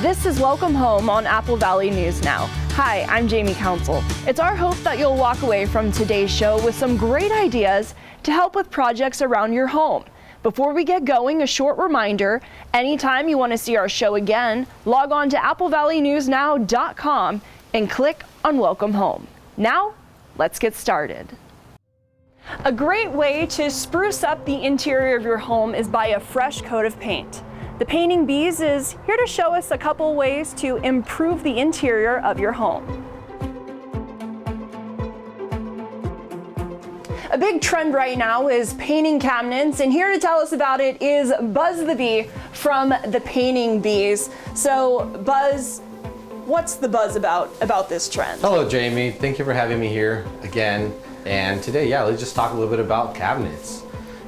This is Welcome Home on Apple Valley News Now. Hi, I'm Jamie Council. It's our hope that you'll walk away from today's show with some great ideas to help with projects around your home. Before we get going, a short reminder, anytime you want to see our show again, log on to applevalleynewsnow.com and click on Welcome Home. Now, let's get started. A great way to spruce up the interior of your home is by a fresh coat of paint. The Painting Bees is here to show us a couple ways to improve the interior of your home. A big trend right now is painting cabinets, and here to tell us about it is Buzz the Bee from the Painting Bees. So Buzz, what's the buzz about this trend? Hello Jamie, thank you for having me here again. And today, let's just talk a little bit about cabinets.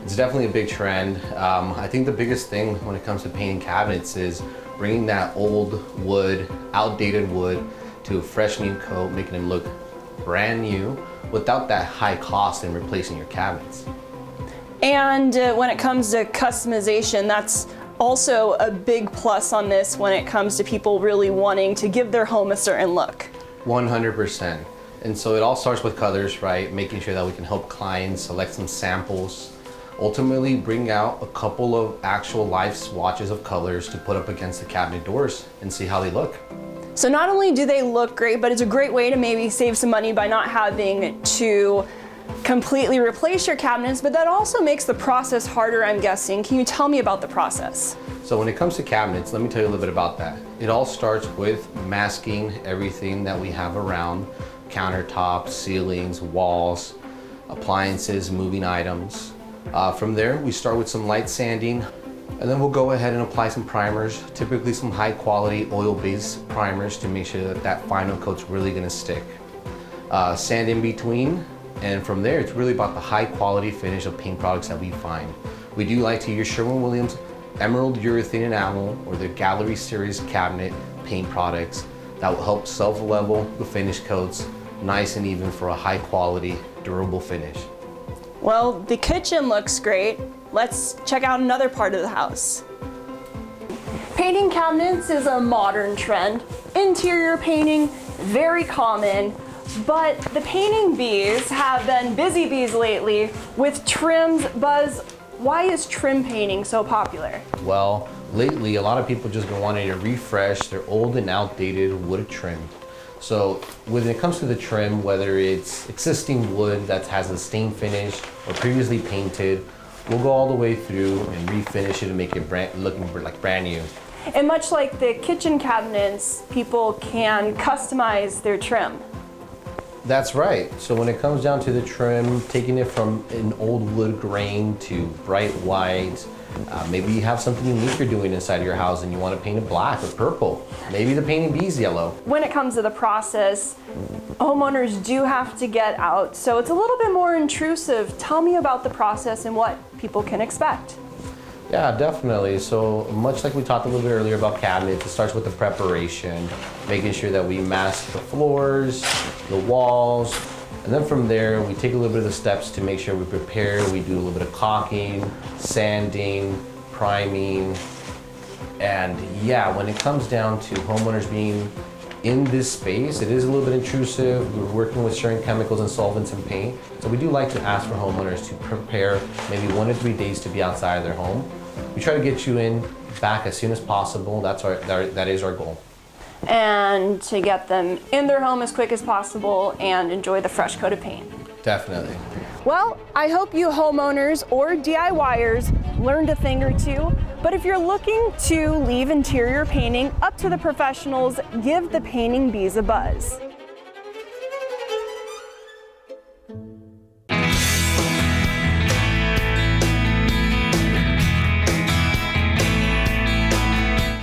It's definitely a big trend. I think the biggest thing when it comes to painting cabinets is bringing that old wood, outdated wood, to a fresh new coat, making them look brand new without that high cost in replacing your cabinets. And when it comes to customization, that's also a big plus on this when it comes to people really wanting to give their home a certain look. 100%. And so it all starts with colors, right? Making sure that we can help clients select some samples, ultimately bring out a couple of actual live swatches of colors to put up against the cabinet doors and see how they look. So not only do they look great, but it's a great way to maybe save some money by not having to completely replace your cabinets, but that also makes the process harder, I'm guessing. Can you tell me about the process? So when it comes to cabinets, let me tell you a little bit about that. It all starts with masking everything that we have around: countertops, ceilings, walls, appliances, moving items. From there, we start with some light sanding, and then we'll go ahead and apply some primers, typically some high quality oil-based primers to make sure that that final coat's really gonna stick. Sand in between, and from there, it's really about the high quality finish of paint products that we find. We do like to use Sherwin-Williams Emerald Urethane Enamel or the Gallery Series cabinet paint products that will help self-level the finish coats nice and even for a high quality, durable finish. Well, the kitchen looks great. Let's check out another part of the house. Painting cabinets is a modern trend. Interior painting, very common, but the Painting Bees have been busy bees lately with trims. Buzz, why is trim painting so popular? Well, lately a lot of people just been wanting to refresh their old and outdated wood trim. So when it comes to the trim, whether it's existing wood that has a stain finish or previously painted, we'll go all the way through and refinish it and make it looking like brand new. And much like the kitchen cabinets, people can customize their trim. That's right. So when it comes down to the trim, taking it from an old wood grain to bright white, maybe you have something unique you're doing inside of your house and you want to paint it black or purple. Maybe the Painting Bees yellow. When it comes to the process, homeowners do have to get out, so it's a little bit more intrusive. Tell me about the process and what people can expect. Yeah, definitely. So much like we talked a little bit earlier about cabinets, it starts with the preparation, making sure that we mask the floors, the walls, and then from there, we take a little bit of the steps to make sure we prepare. We do a little bit of caulking, sanding, priming. And when it comes down to homeowners being in this space, it is a little bit intrusive. We're working with certain chemicals and solvents and paint. So we do like to ask for homeowners to prepare maybe 1 to 3 days to be outside of their home. We try to get you back as soon as possible. That is our goal. And to get them in their home as quick as possible and enjoy the fresh coat of paint. Definitely. Well, I hope you homeowners or DIYers learned a thing or two, but if you're looking to leave interior painting up to the professionals, give the Painting Bees a buzz.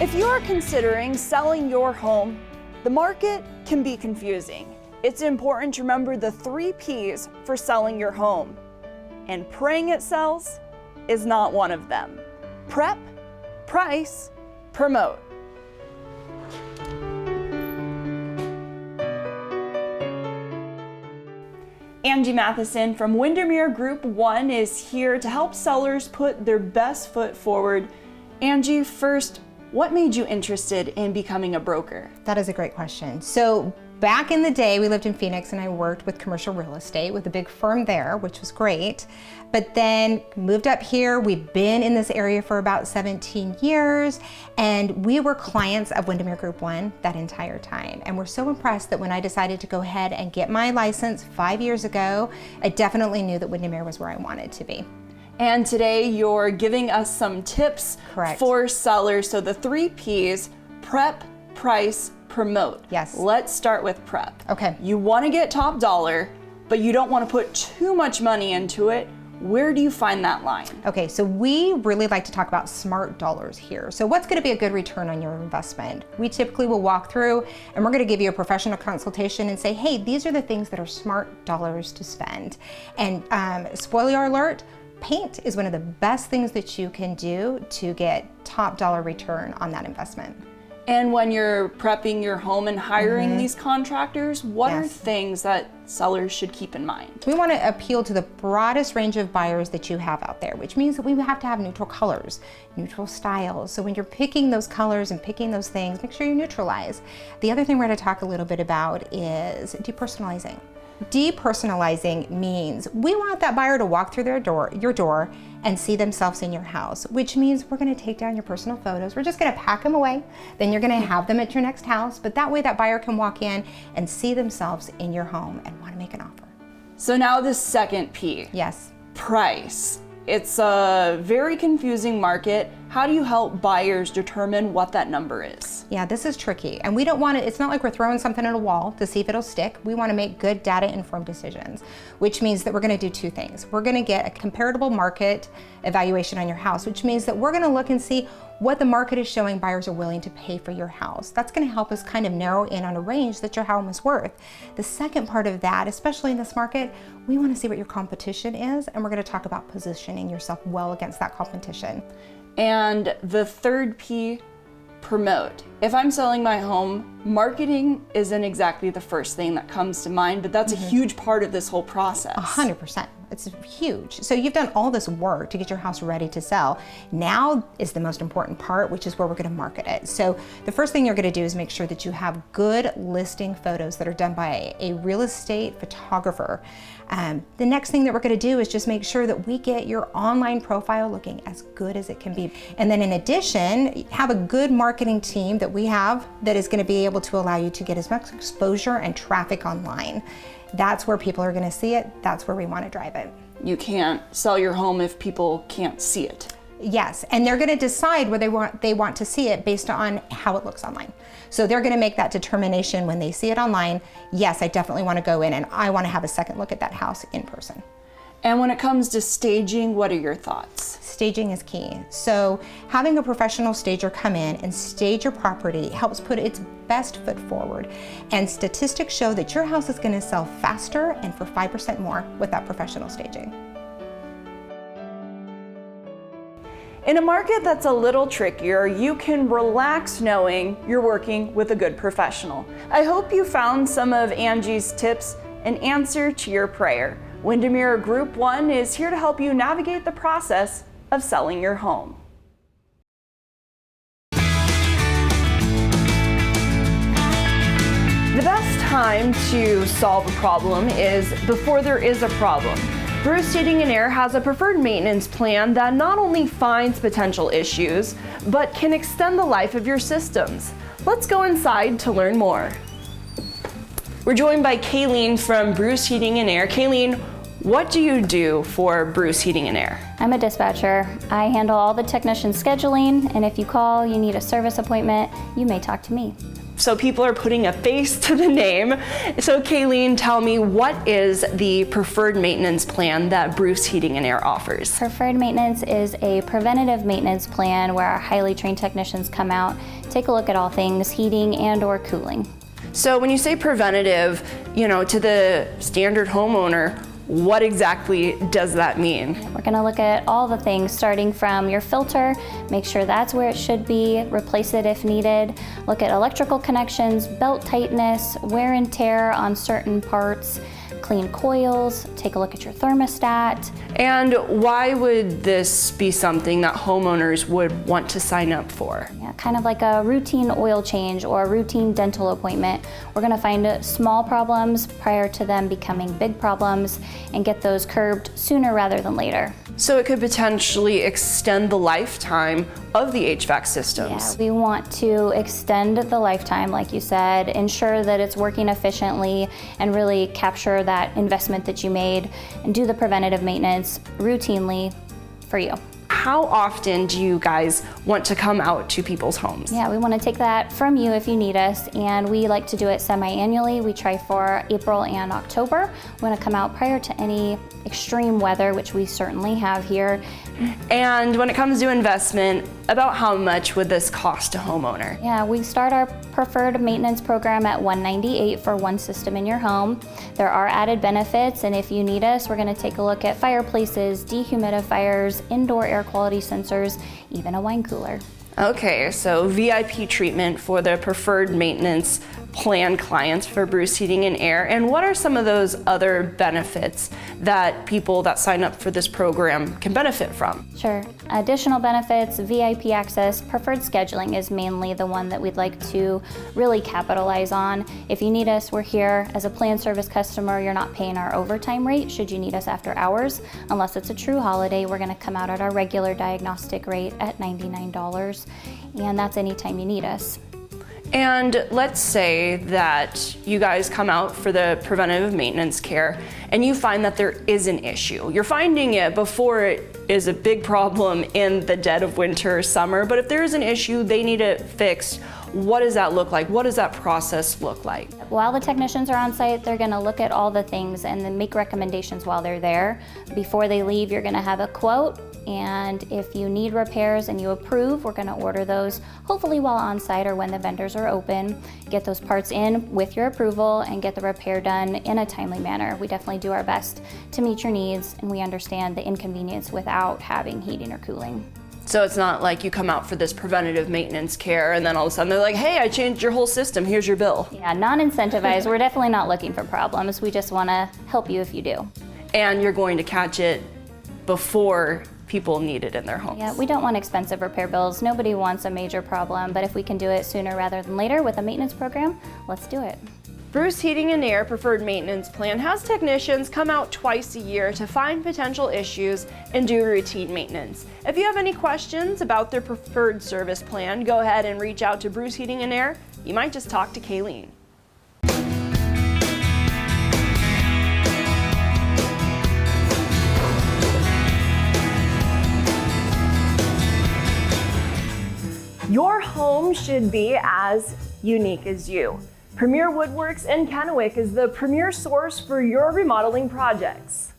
If you are considering selling your home, the market can be confusing. It's important to remember the 3 P's for selling your home, and praying it sells is not one of them. Prep, price, promote. Angie Matheson from Windermere Group 1 is here to help sellers put their best foot forward. Angie, first, what made you interested in becoming a broker? That is a great question. So back in the day, we lived in Phoenix and I worked with commercial real estate with a big firm there, which was great. But then moved up here. We've been in this area for about 17 years and we were clients of Windermere Group 1 that entire time. And we're so impressed that when I decided to go ahead and get my license 5 years ago, I definitely knew that Windermere was where I wanted to be. And today you're giving us some tips Correct. for sellers. So the 3 Ps: prep, price, promote. Yes. Let's start with prep. Okay. You want to get top dollar, but you don't want to put too much money into it. Where do you find that line? Okay, so we really like to talk about smart dollars here. So what's going to be a good return on your investment? We typically will walk through and we're going to give you a professional consultation and say, hey, these are the things that are smart dollars to spend. And spoiler alert, paint is one of the best things that you can do to get top dollar return on that investment. And when you're prepping your home and hiring these contractors, what are Yes. things that sellers should keep in mind? We want to appeal to the broadest range of buyers that you have out there, which means that we have to have neutral colors, neutral styles. So when you're picking those colors and picking those things, make sure you neutralize. The other thing we're going to talk a little bit about is depersonalizing. Depersonalizing means we want that buyer to walk through your door and see themselves in your house, which means we're going to take down your personal photos. We're just going to pack them away. Then you're going to have them at your next house. But that way that buyer can walk in and see themselves in your home and want to make an offer. So now the second P, Yes. price. It's a very confusing market. How do you help buyers determine what that number is? Yeah, this is tricky. And we don't want to, it's not like we're throwing something at a wall to see if it'll stick. We want to make good data-informed decisions, which means that we're going to do 2 things. We're going to get a comparable market evaluation on your house, which means that we're going to look and see what the market is showing buyers are willing to pay for your house. That's going to help us kind of narrow in on a range that your home is worth. The second part of that, especially in this market, we want to see what your competition is, and we're going to talk about positioning yourself well against that competition. And the third P, promote. If I'm selling my home, marketing isn't exactly the first thing that comes to mind, but that's a huge part of this whole process. 100%. It's huge. So you've done all this work to get your house ready to sell. Now is the most important part, which is where we're going to market it. So the first thing you're going to do is make sure that you have good listing photos that are done by a real estate photographer. The next thing that we're going to do is just make sure that we get your online profile looking as good as it can be. And then in addition, have a good marketing team that we have that is going to be able to allow you to get as much exposure and traffic online. That's where people are going to see it. That's where we want to drive it. You can't sell your home if people can't see it. Yes, and they're going to decide where they want to see it based on how it looks online. So they're going to make that determination when they see it online. Yes, I definitely want to go in and I want to have a second look at that house in person. And when it comes to staging, what are your thoughts? Staging is key. So having a professional stager come in and stage your property helps put its best foot forward. And statistics show that your house is going to sell faster and for 5% more with that professional staging. In a market that's a little trickier, you can relax knowing you're working with a good professional. I hope you found some of Angie's tips an answer to your prayer. Windermere Group 1 is here to help you navigate the process of selling your home. The best time to solve a problem is before there is a problem. Bruce Heating and Air has a preferred maintenance plan that not only finds potential issues, but can extend the life of your systems. Let's go inside to learn more. We're joined by Kayleen from Bruce Heating and Air. Kayleen, what do you do for Bruce Heating and Air? I'm a dispatcher. I handle all the technician scheduling, and if you call, you need a service appointment, you may talk to me. So people are putting a face to the name. So Kayleen, tell me, what is the preferred maintenance plan that Bruce Heating and Air offers? Preferred maintenance is a preventative maintenance plan where our highly trained technicians come out, take a look at all things heating and/or cooling. So when you say preventative, to the standard homeowner, what exactly does that mean? We're going to look at all the things starting from your filter, make sure that's where it should be, replace it if needed, look at electrical connections, belt tightness, wear and tear on certain parts, clean coils, take a look at your thermostat. And why would this be something that homeowners would want to sign up for? Yeah, kind of like a routine oil change or a routine dental appointment. We're gonna find small problems prior to them becoming big problems and get those curbed sooner rather than later. So it could potentially extend the lifetime of the HVAC systems. Yeah, we want to extend the lifetime, like you said, ensure that it's working efficiently and really capture that investment that you made and do the preventative maintenance routinely for you. How often do you guys want to come out to people's homes? Yeah, we want to take that from you if you need us, and we like to do it semi-annually. We try for April and October. We want to come out prior to any extreme weather, which we certainly have here. And when it comes to investment, about how much would this cost a homeowner? Yeah, we start our preferred maintenance program at $198 for one system in your home. There are added benefits, and if you need us, we're going to take a look at fireplaces, dehumidifiers, indoor air quality sensors, even a wine cooler. Okay, so VIP treatment for the preferred maintenance plan clients for Bruce Heating and Air. And what are some of those other benefits that people that sign up for this program can benefit from? Sure. Additional benefits, VIP access, preferred scheduling is mainly the one that we'd like to really capitalize on. If you need us, we're here. As a plan service customer, you're not paying our overtime rate should you need us after hours. Unless it's a true holiday, we're gonna come out at our regular diagnostic rate at $99, and that's anytime you need us. And let's say that you guys come out for the preventative maintenance care and you find that there is an issue. You're finding it before it is a big problem in the dead of winter or summer, but if there is an issue, they need it fixed. What does that look like? What does that process look like? While the technicians are on site, they're gonna look at all the things and then make recommendations while they're there. Before they leave, you're gonna have a quote, and if you need repairs and you approve, we're gonna order those, hopefully while on site or when the vendors are open, get those parts in with your approval and get the repair done in a timely manner. We definitely do our best to meet your needs, and we understand the inconvenience without having heating or cooling. So it's not like you come out for this preventative maintenance care and then all of a sudden they're like, hey, I changed your whole system, here's your bill. Yeah, non-incentivized. We're definitely not looking for problems. We just wanna help you if you do. And you're going to catch it before people need it in their homes. Yeah, we don't want expensive repair bills. Nobody wants a major problem, but if we can do it sooner rather than later with a maintenance program, let's do it. Bruce Heating and Air Preferred Maintenance Plan has technicians come out twice a year to find potential issues and do routine maintenance. If you have any questions about their preferred service plan, go ahead and reach out to Bruce Heating and Air. You might just talk to Kayleen. Your home should be as unique as you. Premier Woodworks in Kennewick is the premier source for your remodeling projects.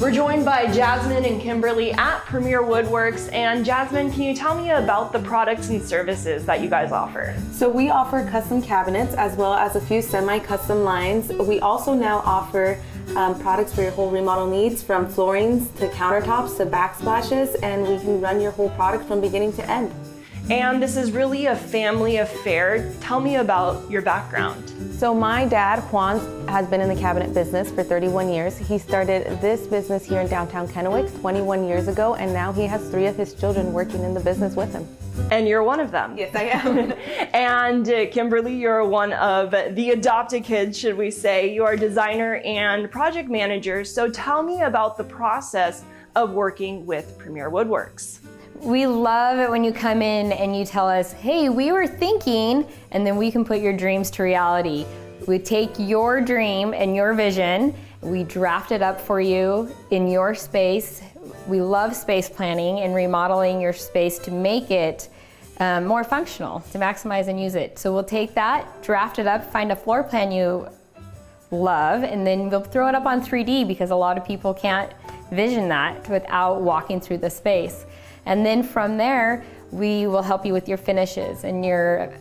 We're joined by Jasmine and Kimberly at Premier Woodworks. And Jasmine, can you tell me about the products and services that you guys offer? So we offer custom cabinets as well as a few semi-custom lines. We also now offer products for your whole remodel needs, from floorings to countertops to backsplashes, and we can run your whole product from beginning to end. And this is really a family affair. Tell me about your background. So my dad, Juan, has been in the cabinet business for 31 years. He started this business here in downtown Kennewick 21 years ago, and now he has 3 of his children working in the business with him. And you're one of them. Yes, I am. And Kimberly, you're one of the adopted kids, should we say. You are designer and project manager. So tell me about the process of working with Premier Woodworks. We love it when you come in and you tell us, hey, we were thinking, and then we can put your dreams to reality. We take your dream and your vision, we draft it up for you in your space. We love space planning and remodeling your space to make it more functional, to maximize and use it. So we'll take that, draft it up, find a floor plan you love, and then we'll throw it up on 3D because a lot of people can't vision that without walking through the space. And then from there, we will help you with your finishes and your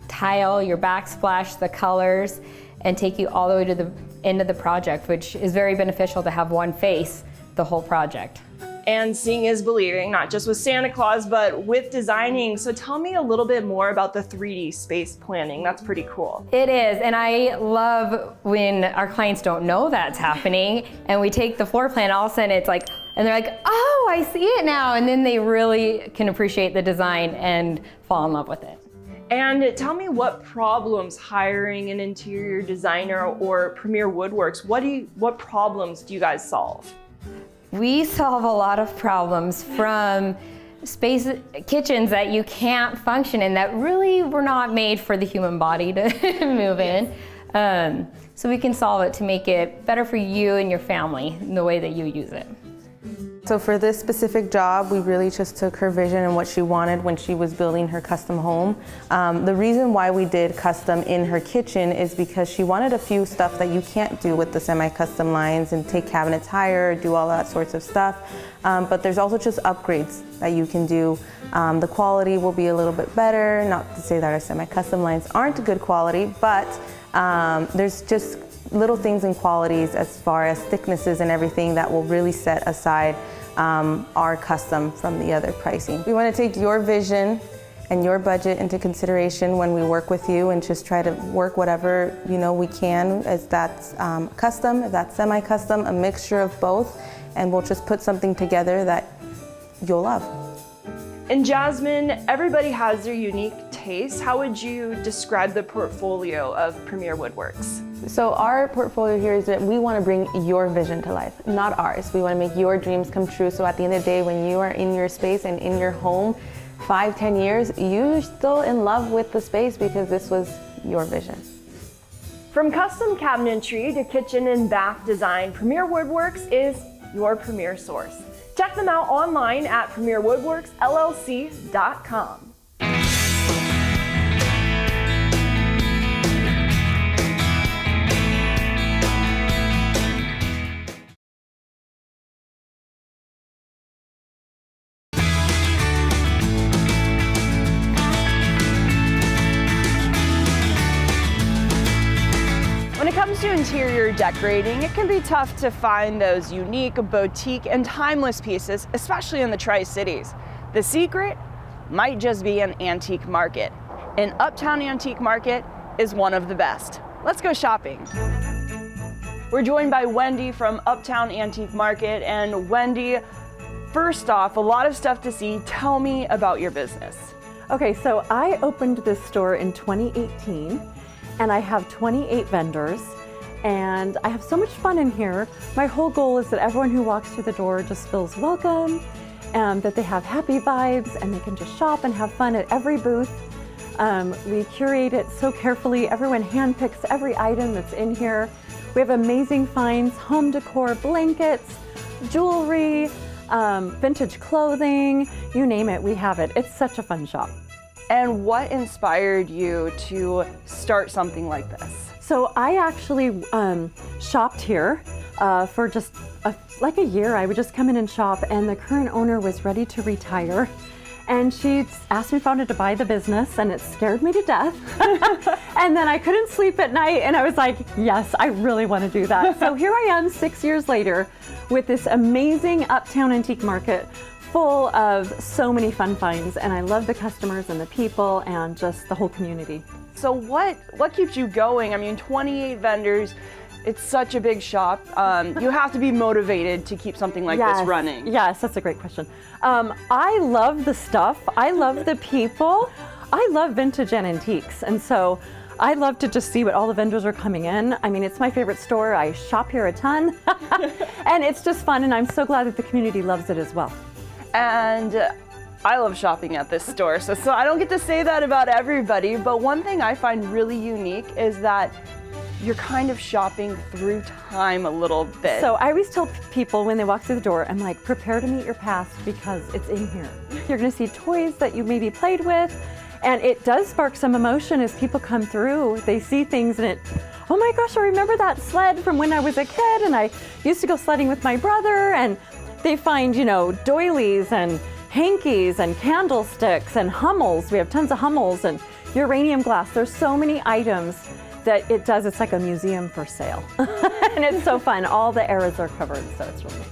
tile, your backsplash, the colors, and take you all the way to the end of the project, which is very beneficial to have one face the whole project. And seeing is believing, not just with Santa Claus, but with designing. So tell me a little bit more about the 3D space planning. That's pretty cool. It is, and I love when our clients don't know that's happening, and we take the floor plan, all of a sudden it's like, and they're like, oh, I see it now, and then they really can appreciate the design and fall in love with it. And tell me what problems hiring an interior designer or Premier Woodworks, what problems do you guys solve? We solve a lot of problems, from kitchens that you can't function in, that really were not made for the human body to move in. So we can solve it to make it better for you and your family in the way that you use it. So for this specific job, we really just took her vision and what she wanted when she was building her custom home. The reason why we did custom in her kitchen is because she wanted a few stuff that you can't do with the semi-custom lines, and take cabinets higher, do all that sorts of stuff. But there's also just upgrades that you can do. The quality will be a little bit better, not to say that our semi-custom lines aren't good quality, but there's just little things and qualities as far as thicknesses and everything that will really set aside our custom from the other pricing. We want to take your vision and your budget into consideration when we work with you, and just try to work whatever we can, as that's custom, if that's semi-custom, a mixture of both, and we'll just put something together that you'll love. And Jasmine, everybody has their unique taste. How would you describe the portfolio of Premier Woodworks? So our portfolio here is that we want to bring your vision to life, not ours. We want to make your dreams come true. So at the end of the day, when you are in your space and in your home, 5-10 years, you're still in love with the space because this was your vision. From custom cabinetry to kitchen and bath design, Premier Woodworks is your premier source. Check them out online at premierwoodworksllc.com. When it comes to interior decorating, it can be tough to find those unique, boutique, and timeless pieces, especially in the Tri-Cities. The secret might just be an antique market. An Uptown Antique Market is one of the best. Let's go shopping. We're joined by Wendy from Uptown Antique Market. And Wendy, first off, a lot of stuff to see. Tell me about your business. Okay, so I opened this store in 2018. And I have 28 vendors, and I have so much fun in here. My whole goal is that everyone who walks through the door just feels welcome, and that they have happy vibes, and they can just shop and have fun at every booth. We curate it so carefully. Everyone handpicks every item that's in here. We have amazing finds, home decor, blankets, jewelry, vintage clothing, you name it, we have it. It's such a fun shop. And what inspired you to start something like this? So I actually shopped here for just like a year. I would just come in and shop, and the current owner was ready to retire. And she asked me if I wanted to buy the business, and it scared me to death. And then I couldn't sleep at night, and I was like, yes, I really want to do that. So here I am 6 years later with this amazing Uptown Antique Market full of so many fun finds, and I love the customers and the people and just the whole community. So what keeps you going? I mean, 28 vendors, it's such a big shop. You have to be motivated to keep something like this running. Yes, that's a great question. I love the stuff. I love the people. I love vintage and antiques, and so I love to just see what all the vendors are coming in. I mean, it's my favorite store. I shop here a ton, and it's just fun, and I'm so glad that the community loves it as well. And I love shopping at this store, so I don't get to say that about everybody, but one thing I find really unique is that you're kind of shopping through time a little bit. So I always tell people when they walk through the door, I'm like, prepare to meet your past because it's in here. You're gonna see toys that you maybe played with, and it does spark some emotion as people come through. They see things and oh my gosh, I remember that sled from when I was a kid, and I used to go sledding with my brother, and they find, doilies and hankies and candlesticks and Hummels. We have tons of Hummels and uranium glass. There's so many items that it's like a museum for sale. And it's so fun. All the eras are covered, so it's really neat.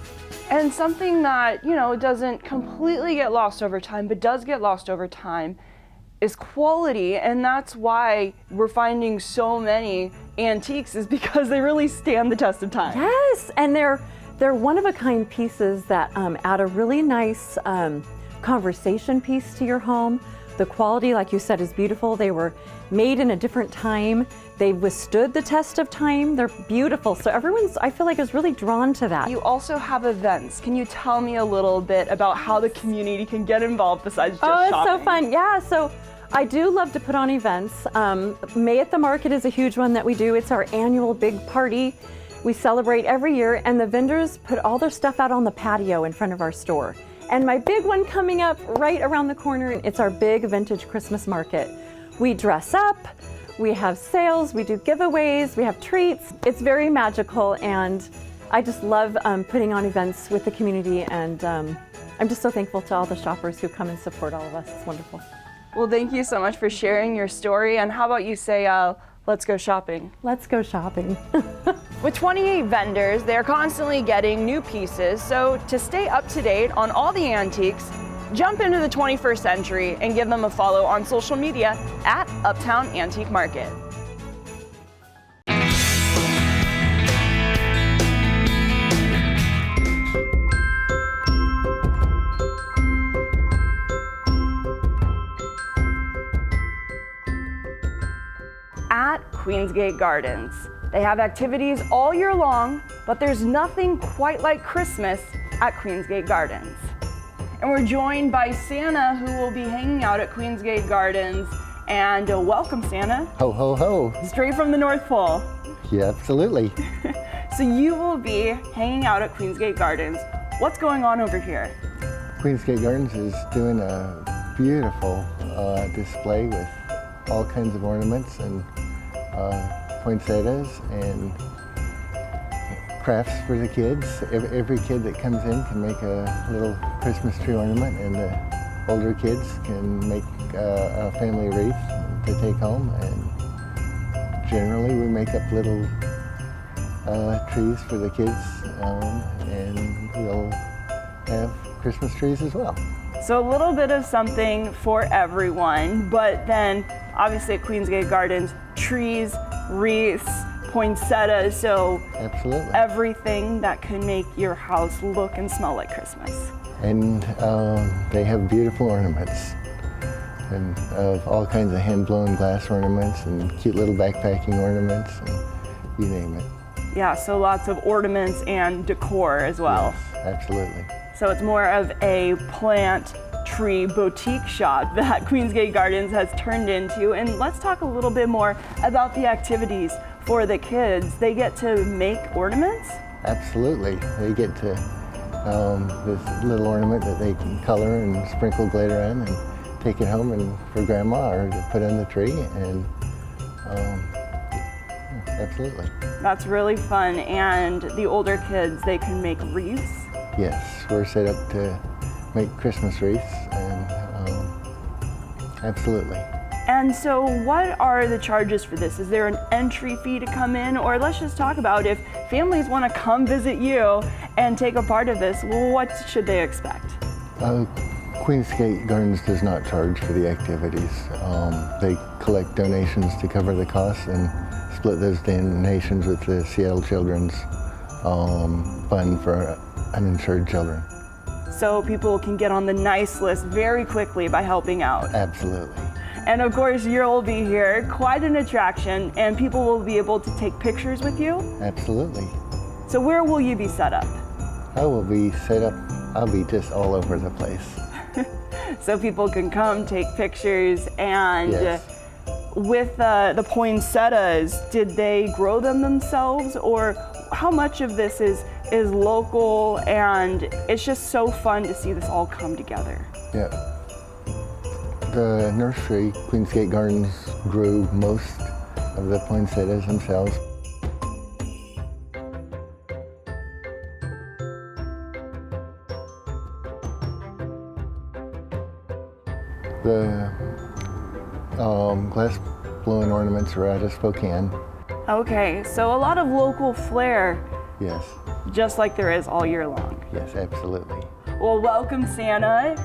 And something that, doesn't completely get lost over time, but does get lost over time is quality. And that's why we're finding so many antiques, is because they really stand the test of time. Yes, and they're one-of-a-kind pieces that add a really nice conversation piece to your home. The quality, like you said, is beautiful. They were made in a different time. They withstood the test of time. They're beautiful. So everyone's, I feel like, is really drawn to that. You also have events. Can you tell me a little bit about how the community can get involved besides just shopping? Oh, it's so fun. Yeah, so I do love to put on events. May at the Market is a huge one that we do. It's our annual big party. We celebrate every year, and the vendors put all their stuff out on the patio in front of our store. And my big one coming up right around the corner, it's our big vintage Christmas market. We dress up, we have sales, we do giveaways, we have treats. It's very magical, and I just love putting on events with the community, and I'm just so thankful to all the shoppers who come and support all of us. It's wonderful. Well, thank you so much for sharing your story. And how about you say, let's go shopping? Let's go shopping. With 28 vendors, they're constantly getting new pieces. So to stay up to date on all the antiques, jump into the 21st century and give them a follow on social media at Uptown Antique Market. At Queensgate Gardens, they have activities all year long, but there's nothing quite like Christmas at Queensgate Gardens. And we're joined by Santa, who will be hanging out at Queensgate Gardens. And welcome, Santa. Ho, ho, ho. Straight from the North Pole. Yeah, absolutely. So you will be hanging out at Queensgate Gardens. What's going on over here? Queensgate Gardens is doing a beautiful display with all kinds of ornaments and poinsettias and crafts for the kids. Every kid that comes in can make a little Christmas tree ornament, and the older kids can make a family wreath to take home. And generally we make up little trees for the kids, and we'll have Christmas trees as well. So a little bit of something for everyone, but then obviously at Queensgate Gardens, trees, wreaths, poinsettias, so absolutely everything that can make your house look and smell like Christmas. And they have beautiful ornaments, and of all kinds of hand-blown glass ornaments and cute little backpacking ornaments, and you name it. Yeah, so lots of ornaments and decor as well. Yes, absolutely. So it's more of a plant tree boutique shop that Queensgate Gardens has turned into. And let's talk a little bit more about the activities for the kids. They get to make ornaments? Absolutely. They get to this little ornament that they can color and sprinkle glitter in and take it home and for grandma or to put in the tree. And absolutely. That's really fun. And the older kids, they can make wreaths? Yes, we're set up to make Christmas wreaths, and absolutely. And so what are the charges for this? Is there an entry fee to come in? Or let's just talk about if families want to come visit you and take a part of this, what should they expect? Queensgate Gardens does not charge for the activities. They collect donations to cover the costs and split those donations with the Seattle Children's Fund for Uninsured Children. So people can get on the nice list very quickly by helping out. Absolutely. And of course, you'll be here, quite an attraction, and people will be able to take pictures with you. Absolutely. So where will you be set up? I will be set up, I'll be just all over the place. So people can come take pictures. And yes. With the poinsettias, did they grow them themselves, or how much of this is local? And it's just so fun to see this all come together. Yeah. The nursery, Queensgate Gardens, grew most of the poinsettias themselves. The glass blowing ornaments are out of Spokane. Okay, so a lot of local flair. Yes. just like there is all year long. Yes, absolutely. Well, welcome Santa.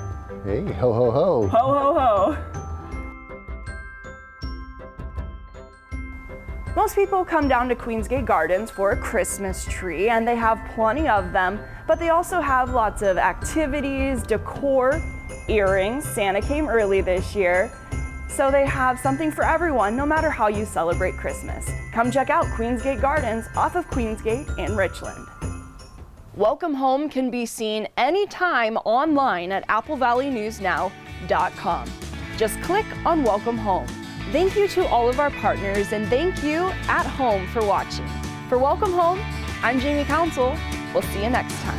Hey, ho, ho, ho. Ho, ho, ho. Most people come down to Queensgate Gardens for a Christmas tree, and they have plenty of them, but they also have lots of activities, decor, earrings. Santa came early this year, so they have something for everyone, no matter how you celebrate Christmas. Come check out Queensgate Gardens off of Queensgate in Richland. Welcome Home can be seen anytime online at applevalleyNewsNow.com. Just click on Welcome Home. Thank you to all of our partners, and thank you at home for watching. For Welcome Home, I'm Jamie Council. We'll see you next time.